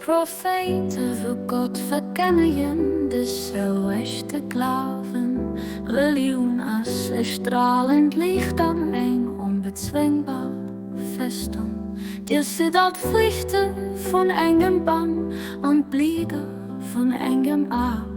Profeten für Gott verkennen, das so echte Glauben. Religion als strahlend Licht am eng unbezwingbar Festung. Dir sind alt Pflichten von engem Bann und Blieder von engem Äerd.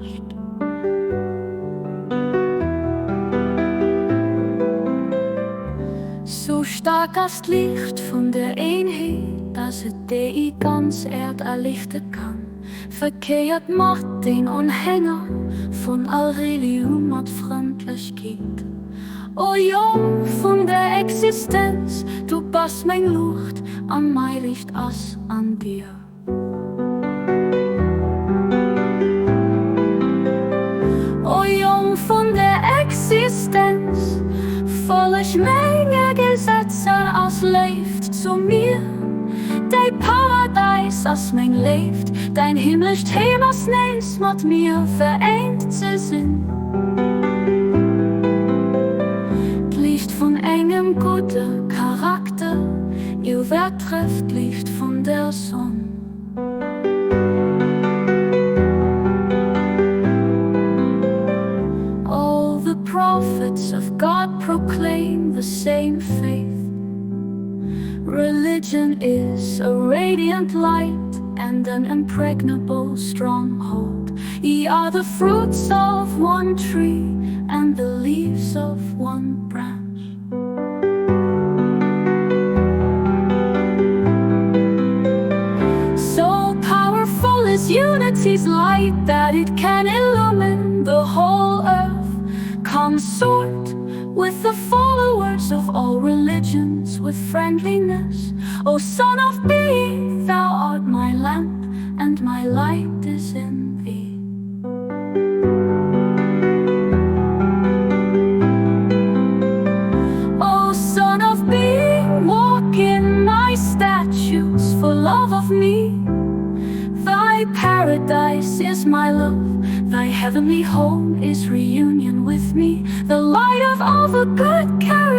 So stark als Licht von der Eenheid, dass es die ganz Erd erlichten kann, verkehrt macht den Anhänger von all Religion mit Freundlichkeit. O Jung von der Existenz, du bist mein Lucht, an mein Licht as an dir. O Jung von der Existenz, voll ich Menge Gesetze aus Léift zu mir. Dein Paradies aus Meng Léift, dein himmlisch Themas Neins mit mir vereint zu sind. Licht von engem guten Charakter, iwwer trifft Licht von der Sonne. All the prophets of God proclaim the same faith. Religion is a radiant light and an impregnable stronghold. Ye are the fruits of one tree and the leaves of one branch. So powerful is unity's light that it can illumine the whole earth. Consort with the followers of all religions with friendliness. O Son of Being, thou art my lamp, and my light is in thee. O Son of Being, walk in my statutes for love of me. Thy paradise is my love, thy heavenly home is reunion with me. The light of all the good character